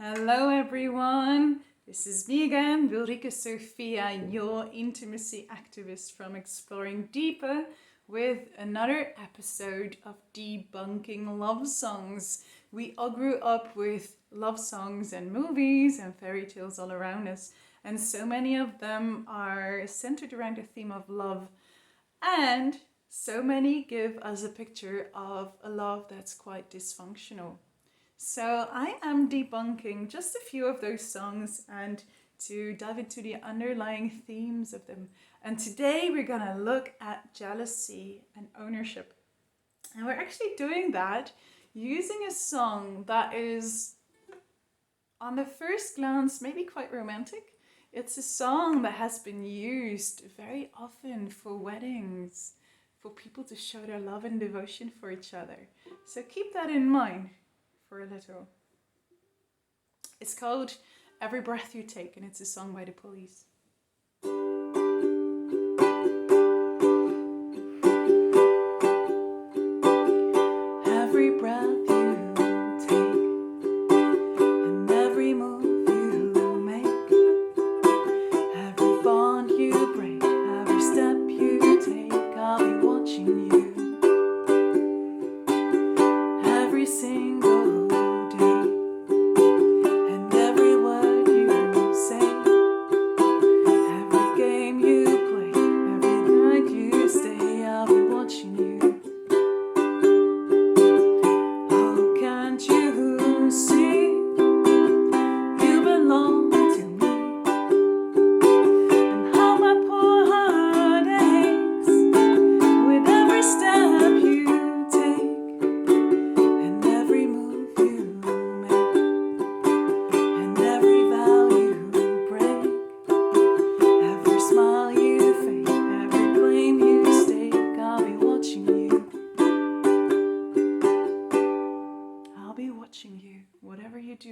Hello everyone, this is me again, Ulrike Sophia, your intimacy activist from Exploring Deeper with another episode of Debunking Love Songs. We all grew up with love songs and movies and fairy tales all around us, and so many of them are centered around the theme of love, and so many give us a picture of a love that's quite dysfunctional. So I am debunking just a few of those songs and to dive into the underlying themes of them. And today we're gonna look at jealousy and ownership. And we're actually doing that using a song that is, on the first glance, maybe quite romantic. It's a song that has been used very often for weddings, for people to show their love and devotion for each other. So keep that in mind for a little. It's called Every Breath You Take, and it's a song by the Police. Every breath you take and every move you make, every bond you break, every step you take, I'll be watching you. Every single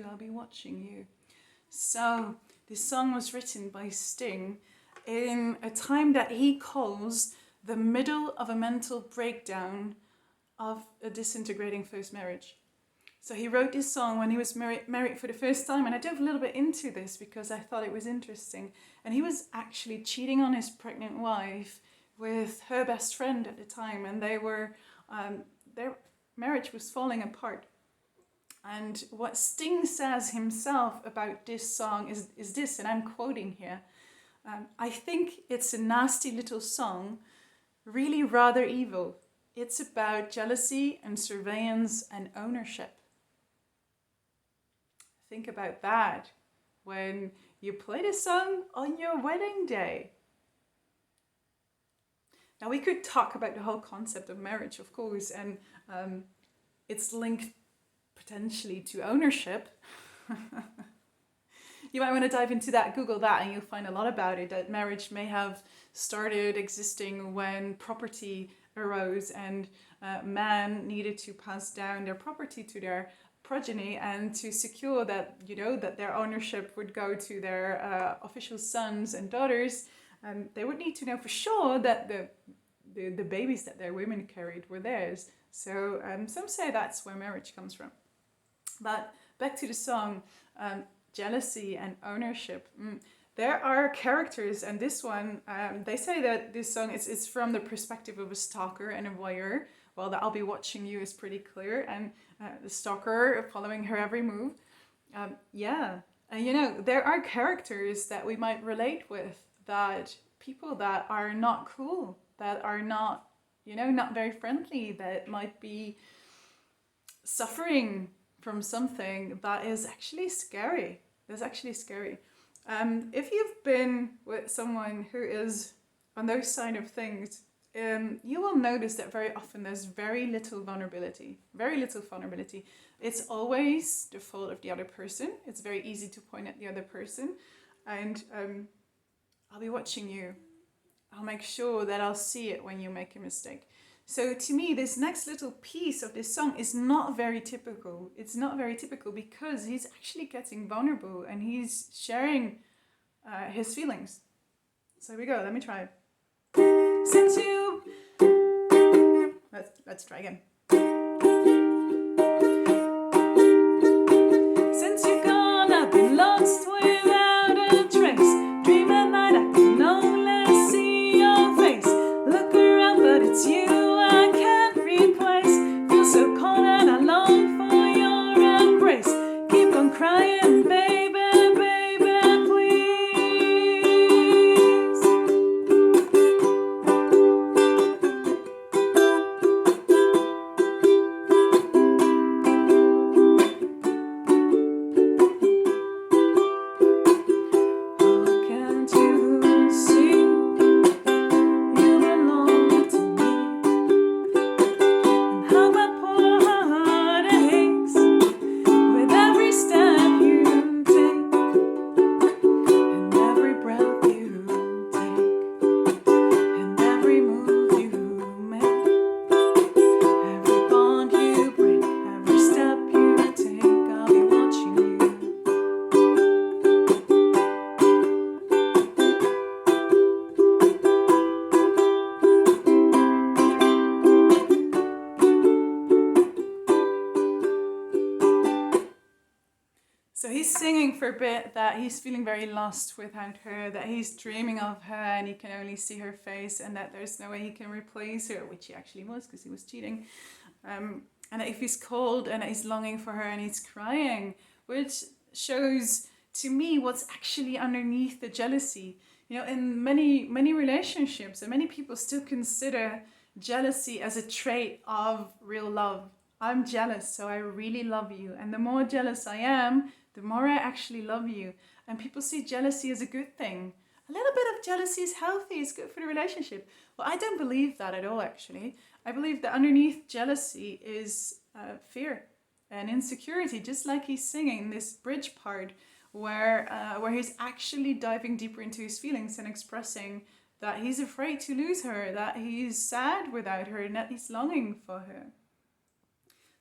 I'll be watching you. So this song was written by Sting in a time that he calls the middle of a mental breakdown of a disintegrating first marriage. So he wrote this song when he was married for the first time, and I dove a little bit into this because I thought it was interesting. And he was actually cheating on his pregnant wife with her best friend at the time, and their marriage was falling apart. And what Sting says himself about this song is this, and I'm quoting here. I think it's a nasty little song, really rather evil. It's about jealousy and surveillance and ownership. Think about that when you play this song on your wedding day. Now we could talk about the whole concept of marriage, of course, and it's linked potentially to ownership. You might want to dive into that, Google that, and you'll find a lot about it, that marriage may have started existing when property arose and man needed to pass down their property to their progeny, and to secure that, that their ownership would go to their official sons and daughters, they would need to know for sure that the babies that their women carried were theirs. So some say that's where marriage comes from. But back to the song, jealousy and ownership. There are characters, and this one, they say that this song is from the perspective of a stalker and a voyeur. Well, the I'll be watching you is pretty clear, and the stalker following her every move. And there are characters that we might relate with, that people that are not cool, that are not, not very friendly, that might be suffering from something that is actually scary. That's actually scary. If you've been with someone who is on those side of things, you will notice that very often there's very little vulnerability. It's always the fault of the other person. It's very easy to point at the other person. And I'll be watching you. I'll make sure that I'll see it when you make a mistake. So to me, this next little piece of this song is not very typical. It's not very typical because he's actually getting vulnerable and he's sharing his feelings. So here we go. Let me try. Since you... Let's try again. Since you've gone So he's singing for a bit that he's feeling very lost without her, that he's dreaming of her and he can only see her face, and that there's no way he can replace her, which he actually was because he was cheating. And if he's cold and he's longing for her and he's crying, which shows to me what's actually underneath the jealousy. You know, in many relationships, and many people still consider jealousy as a trait of real love. I'm jealous, so I really love you. And the more jealous I am, the more I actually love you. And people see jealousy as a good thing. A little bit of jealousy is healthy, it's good for the relationship. Well, I don't believe that at all, actually. I believe that underneath jealousy is fear and insecurity, just like he's singing this bridge part where he's actually diving deeper into his feelings and expressing that he's afraid to lose her, that he's sad without her, and that he's longing for her.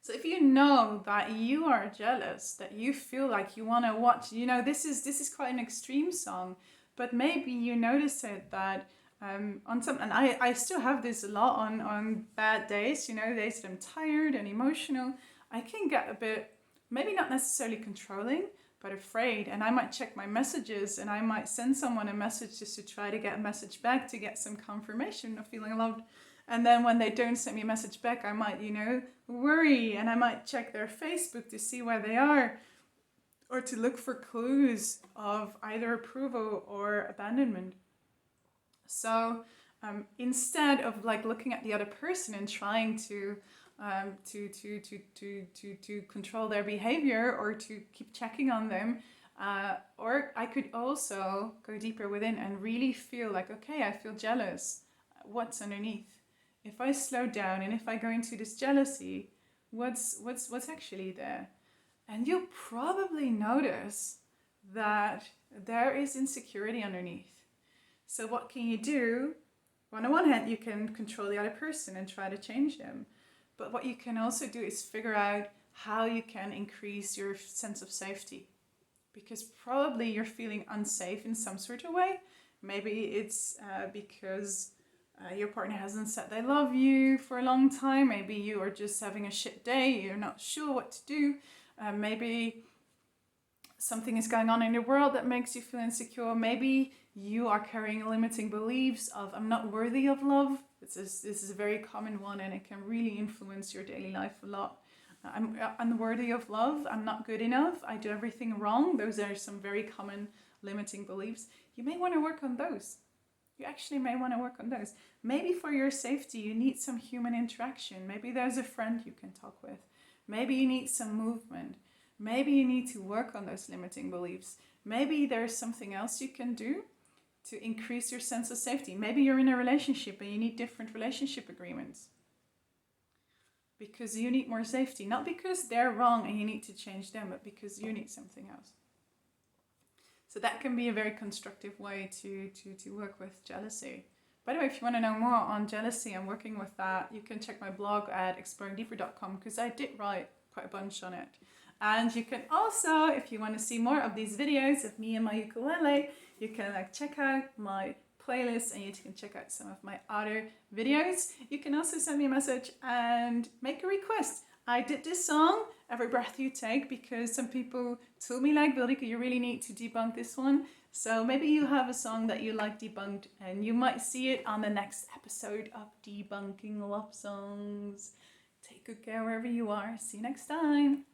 So if you know that you are jealous, that you feel like you want to watch, you know, this is quite an extreme song, but maybe you notice it that on some, and I still have this a lot on bad days, you know, days that I'm tired and emotional, I can get a bit, maybe not necessarily controlling, but afraid, and I might check my messages and I might send someone a message just to try to get a message back to get some confirmation of feeling loved. And then when they don't send me a message back, I might, you know, worry, and I might check their Facebook to see where they are, or to look for clues of either approval or abandonment. So instead of like looking at the other person and trying to control their behavior or to keep checking on them, or I could also go deeper within and really feel like, okay, I feel jealous. What's underneath? If I slow down and if I go into this jealousy, what's actually there? And you'll probably notice that there is insecurity underneath. So what can you do? Well, on one hand, you can control the other person and try to change them. But what you can also do is figure out how you can increase your sense of safety. Because probably you're feeling unsafe in some sort of way. Maybe it's because your partner hasn't said they love you for a long time. Maybe you are just having a shit day. You're not sure what to do. Maybe something is going on in your world that makes you feel insecure. Maybe you are carrying limiting beliefs of I'm not worthy of love. This is a very common one, and it can really influence your daily life a lot. I'm unworthy of love. I'm not good enough. I do everything wrong. Those are some very common limiting beliefs. You may want to work on those. You actually may want to work on those. Maybe for your safety, you need some human interaction. Maybe there's a friend you can talk with. Maybe you need some movement. Maybe you need to work on those limiting beliefs. Maybe there's something else you can do to increase your sense of safety. Maybe you're in a relationship and you need different relationship agreements because you need more safety. Not because they're wrong and you need to change them, but because you need something else. So that can be a very constructive way to work with jealousy. By the way, if you want to know more on jealousy and working with that, you can check my blog at exploringdeeper.com because I did write quite a bunch on it. And you can also, if you want to see more of these videos of me and my ukulele, you can check out my playlist and you can check out some of my other videos. You can also send me a message and make a request. I did this song, Every Breath You Take, because some people told me like, Wilrike, you really need to debunk this one. So maybe you have a song that you like debunked and you might see it on the next episode of Debunking Love Songs. Take good care wherever you are. See you next time.